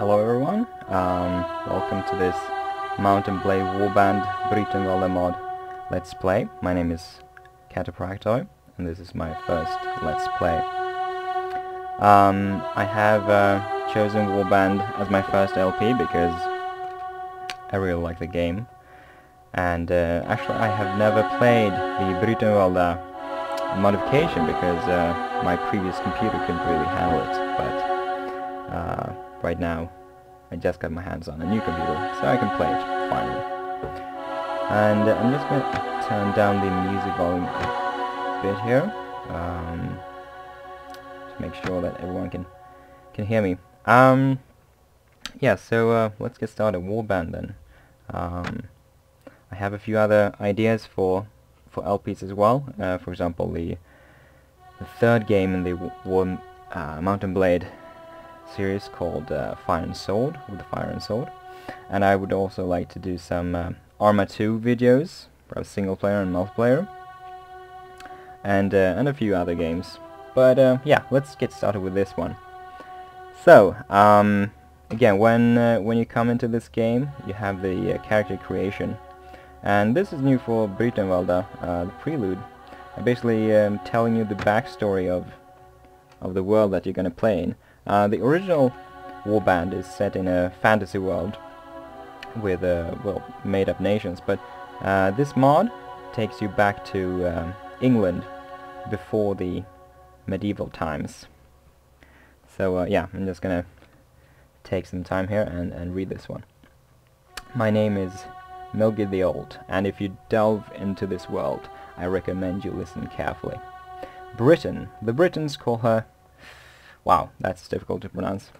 Hello everyone, welcome to this Mount&Blade Warband Brytenwalda mod Let's Play. My name is Catapractoy, and this is my first Let's Play. I have chosen Warband as my first LP because I really like the game. And actually I have never played the Brytenwalda modification because my previous computer couldn't really handle it, but right now I just got my hands on a new computer, so I can play it finally. And I'm just going to turn down the music volume a bit here to make sure that everyone can hear me. Yeah, so let's get started. Warband then. I have a few other ideas for LPs as well. For example, the third game in the Mount&Blade series called Fire and Sword, with the Fire and Sword. And I would also like to do some Arma 2 videos, perhaps single player and multiplayer, and a few other games. But yeah, let's get started with this one. So again, when you come into this game, you have the character creation, and this is new for Brytenwalda, the prelude. I'm basically telling you the backstory of the world that you're going to play in. The original Warband is set in a fantasy world with well, made-up nations, but this mod takes you back to England before the medieval times. So yeah, I'm just gonna take some time here and read this one. My name is Milgid the Old, and if you delve into this world, I recommend you listen carefully. Britain. The Britons call her... Wow, that's difficult to pronounce.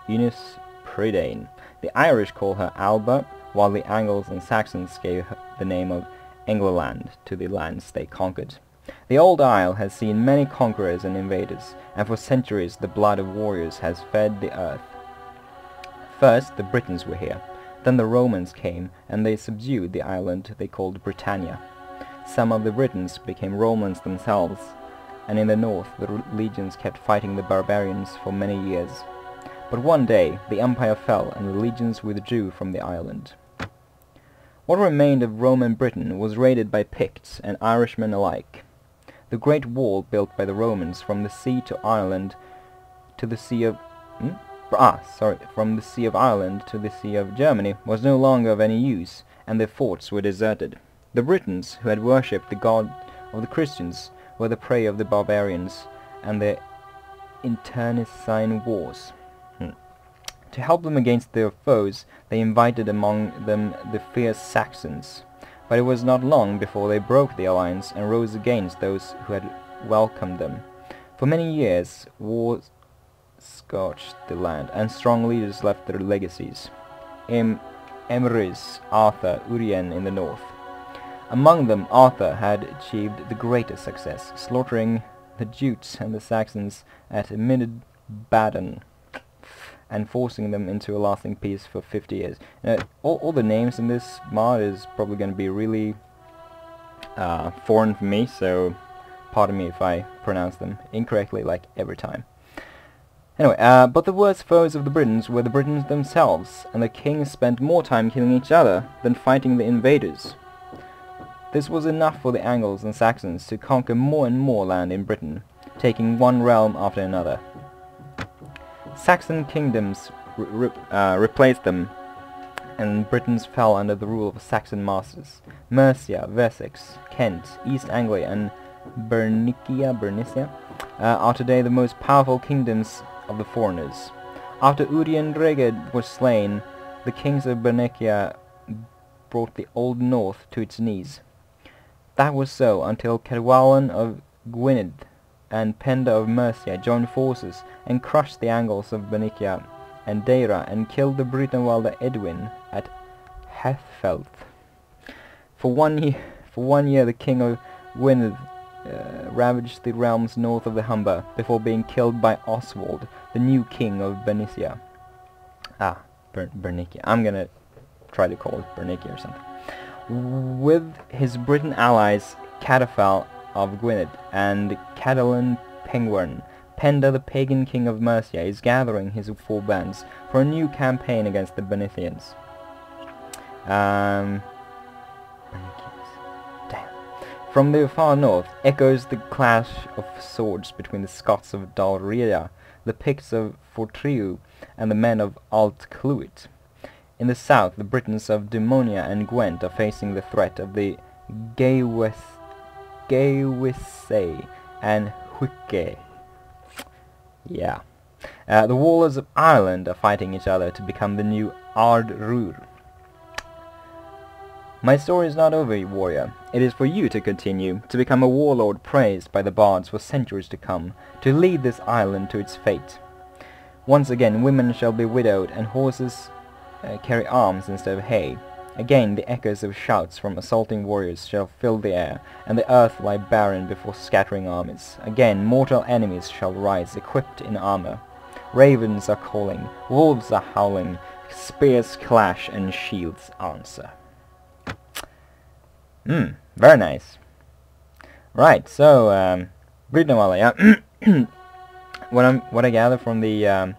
Eunice Prydain. The Irish call her Alba, while the Angles and Saxons gave her the name of Engleland to the lands they conquered. The old Isle has seen many conquerors and invaders, and for centuries the blood of warriors has fed the earth. First the Britons were here, then the Romans came, and they subdued the island they called Britannia. Some of the Britons became Romans themselves, and in the north the legions kept fighting the barbarians for many years. But one day the empire fell and the legions withdrew from the island. What remained of Roman Britain was raided by Picts and Irishmen alike. The great wall built by the Romans from the sea to Ireland to the Sea of... from the Sea of Ireland to the Sea of Germany was no longer of any use, and their forts were deserted. The Britons, who had worshipped the god of the Christians, were the prey of the barbarians and their internecine wars. To help them against their foes, they invited among them the fierce Saxons. But it was not long before they broke the alliance and rose against those who had welcomed them. For many years, war scorched the land, and strong leaders left their legacies. Emrys, Arthur, Urien in the north. Among them, Arthur had achieved the greatest success, slaughtering the Jutes and the Saxons at Mid-Baden and forcing them into a lasting peace for 50 years. All the names in this mod is probably going to be really foreign for me, so pardon me if I pronounce them incorrectly like every time. Anyway, but the worst foes of the Britons were the Britons themselves, and the kings spent more time killing each other than fighting the invaders. This was enough for the Angles and Saxons to conquer more and more land in Britain, taking one realm after another. Saxon kingdoms replaced them, and Britons fell under the rule of Saxon masters. Mercia, Wessex, Kent, East Anglia, and Bernicia are today the most powerful kingdoms of the foreigners. After Urien Reged was slain, the kings of Bernicia brought the Old North to its knees. That was so until Cadwallon of Gwynedd and Penda of Mercia joined forces and crushed the Angles of Bernicia and Deira and killed the Brytenwalda Edwin at Hethfelth. For 1 year the king of Gwynedd ravaged the realms north of the Humber before being killed by Oswald, the new king of Bernicia. Bernicia. I'm gonna try to call it Bernicia or something. With his Briton allies Cadafal of Gwynedd and Cadwallon Penguern, Penda, the pagan king of Mercia, is gathering his 4 bands for a new campaign against the Benithians. Damn. From the far north echoes the clash of swords between the Scots of Dalriada, the Picts of Fortriu, and the men of Alt Cluit. In the south, the Britons of Demonia and Gwent are facing the threat of the Gaewissae and Huique. Yeah. The Warlords of Ireland are fighting each other to become the new Ard Rur. My story is not over, warrior. It is for you to continue, to become a warlord praised by the bards for centuries to come, to lead this island to its fate. Once again, women shall be widowed, and horses carry arms instead of hay. Again, the echoes of shouts from assaulting warriors shall fill the air, and the earth lie barren before scattering armies. Again, mortal enemies shall rise, equipped in armor. Ravens are calling, wolves are howling, spears clash, and shields answer. Very nice. Right, so, Brytenwalda, yeah. What I gather from the,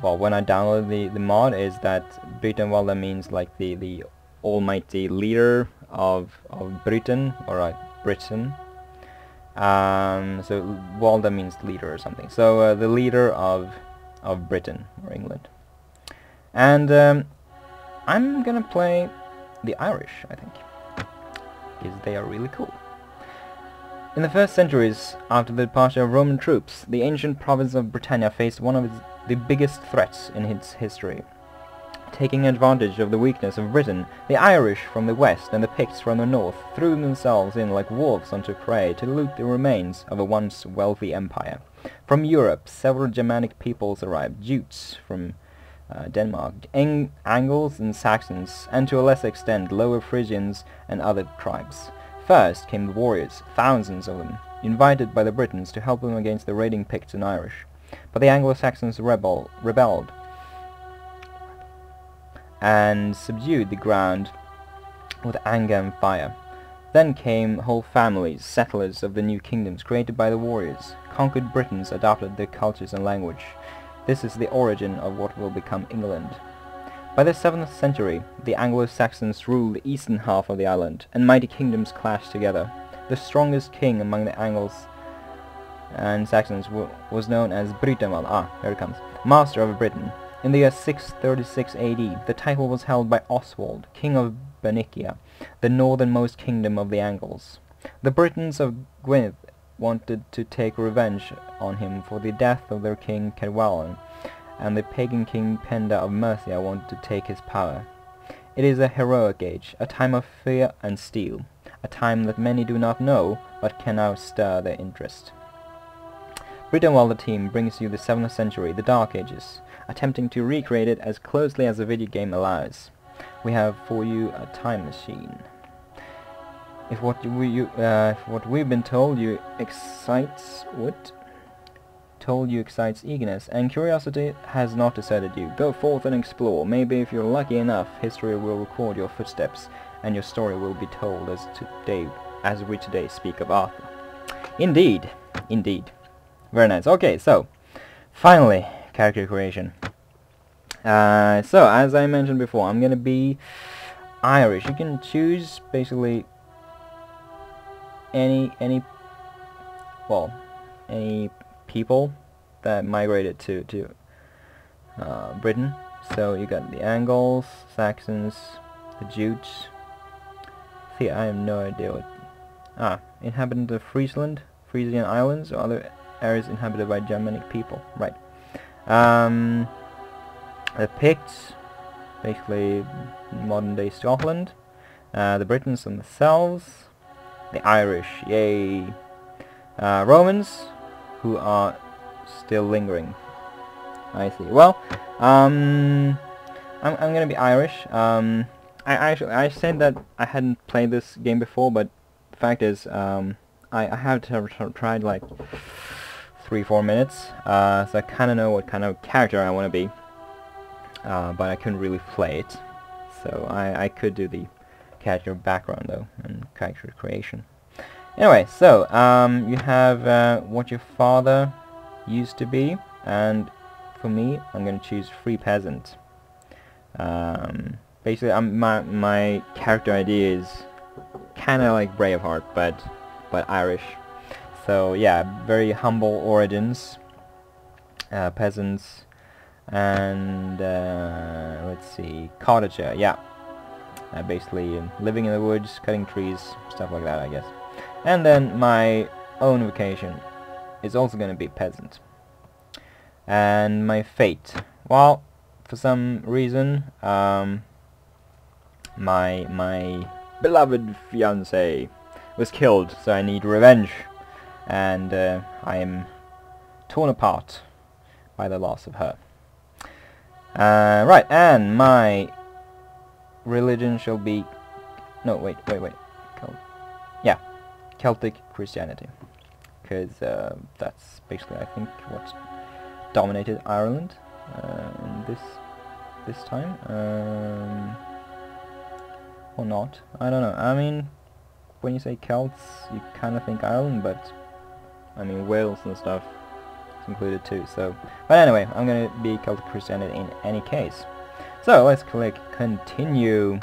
well, when I downloaded the mod is that Brytenwalda means like the almighty leader of Britain, or Britain. So Walda means leader or something. So the leader of Britain, or England. And I'm gonna play the Irish, I think, because they are really cool. In the first centuries after the departure of Roman troops, the ancient province of Britannia faced one of the biggest threats in its history. Taking advantage of the weakness of Britain, the Irish from the west and the Picts from the north threw themselves in like wolves onto prey to loot the remains of a once wealthy empire. From Europe, several Germanic peoples arrived, Jutes from Denmark, Angles and Saxons, and to a lesser extent Lower Frisians and other tribes. First came the warriors, thousands of them, invited by the Britons to help them against the raiding Picts and Irish. But the Anglo-Saxons rebelled and subdued the ground with anger and fire. Then came whole families, settlers of the new kingdoms created by the warriors. Conquered Britons adopted their cultures and language. This is the origin of what will become England. By the 7th century, the Anglo-Saxons ruled the eastern half of the island, and mighty kingdoms clashed together. The strongest king among the Angles and Saxons was known as Brytenwalda, here it comes, master of Britain. In the year 636 AD, the title was held by Oswald, king of Bernicia, the northernmost kingdom of the Angles. The Britons of Gwynedd wanted to take revenge on him for the death of their king Cadwallon, and the pagan king Penda of Mercia wanted to take his power. It is a heroic age, a time of fear and steel, a time that many do not know, but can now stir their interest. Brytenwalda team brings you the 7th century, the Dark Ages, attempting to recreate it as closely as the video game allows. We have for you a time machine. If what we've been told you excites eagerness, and curiosity has not deserted you, go forth and explore. Maybe if you're lucky enough, history will record your footsteps, and your story will be told as we today speak of Arthur. Indeed, indeed. Very nice. Okay, so finally, character creation. So as I mentioned before, I'm gonna be Irish. You can choose basically any people that migrated to Britain. So you got the Angles, Saxons, the Jutes. See, I have no idea what. Inhabitant of Friesland, Frisian Islands, or other areas inhabited by Germanic people. Right. The Picts, basically modern-day Scotland. The Britons themselves. The Irish, yay. Romans, who are still lingering. I see. Well, I'm gonna be Irish. I said that I hadn't played this game before, but the fact is, I have tried like 3-4 minutes, so I kind of know what kind of character I want to be, but I couldn't really play it. So I could do the character background though, and character creation. Anyway, so you have what your father used to be, and for me, I'm gonna choose free peasant. Basically, my character idea is kind of like Braveheart, but Irish. So yeah, very humble origins, peasants, and let's see, cottager. Yeah, basically living in the woods, cutting trees, stuff like that, I guess. And then my own vocation is also going to be peasant. And my fate, well, for some reason, my beloved fiancée was killed, so I need revenge, and I am torn apart by the loss of her. Right, and my religion shall be... No, wait. Yeah, Celtic Christianity, because that's basically, I think, what dominated Ireland in this time, or not. I don't know. I mean, when you say Celts, you kind of think Ireland, but I mean Wales and stuff is included too. So, but anyway, I'm gonna be Celtic Christianity in any case. So let's click continue,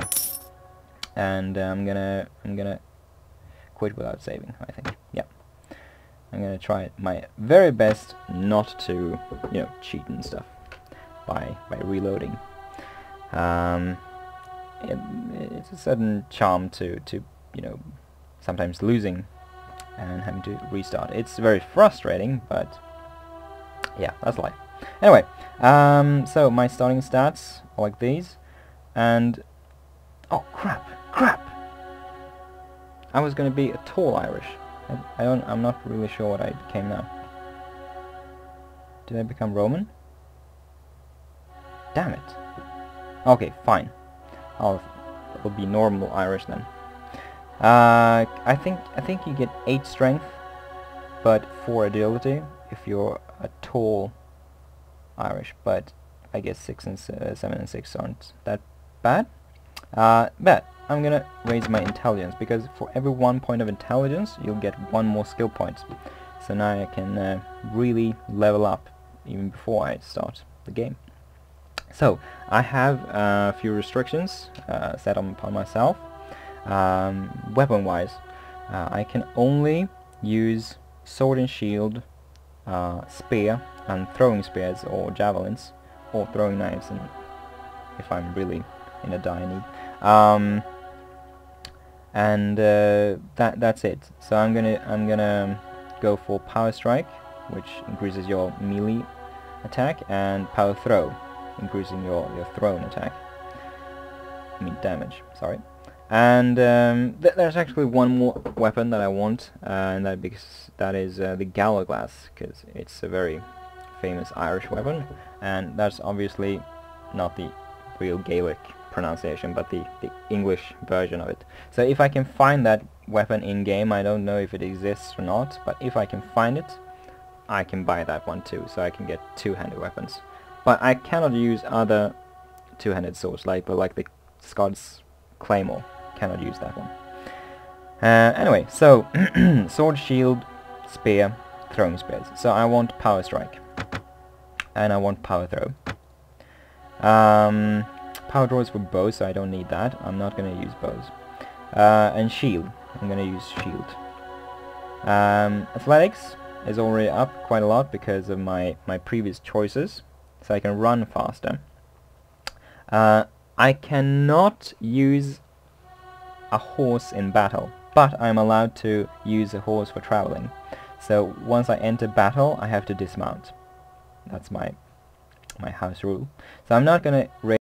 and I'm gonna quit without saving, I think. Yeah, I'm gonna try my very best not to, you know, cheat and stuff by reloading. It's a certain charm to you know, sometimes losing and having to restart. It's very frustrating, but yeah, that's life. Anyway, so my starting stats are like these, and oh crap! I was gonna be a tall Irish. I'm not really sure what I became now. Did I become Roman? Damn it. Okay, fine. I'll be normal Irish then. I think you get 8 strength, but 4 agility if you're a tall Irish. But I guess 6 and 7 and 6 aren't that bad. But I'm gonna raise my intelligence, because for every 1 point of intelligence you'll get 1 more skill point. So now I can really level up even before I start the game. So I have a few restrictions set upon myself. Weapon wise, I can only use sword and shield, spear and throwing spears or javelins, or throwing knives, and if I'm really in a dire need. That's it. So I'm gonna go for power strike, which increases your melee attack, and power throw, increasing your thrown attack. I mean damage, sorry. And there's actually one more weapon that I want, and that is the Gallows Glass, because it's a very famous Irish weapon, and that's obviously not the real Gaelic pronunciation, but the English version of it. So if I can find that weapon in game, I don't know if it exists or not, but if I can find it, I can buy that one too, so I can get two-handed weapons. But I cannot use other two-handed swords, like the Scots Claymore. Cannot use that one. Anyway, so sword, shield, spear, throwing spears. So I want power strike, and I want power throw. Power draw is for bows, so I don't need that. I'm not going to use bows. And shield, I'm going to use shield. Athletics is already up quite a lot because of my previous choices, so I can run faster. I cannot use a horse in battle, but I'm allowed to use a horse for traveling. So once I enter battle, I have to dismount. That's my house rule. So I'm not gonna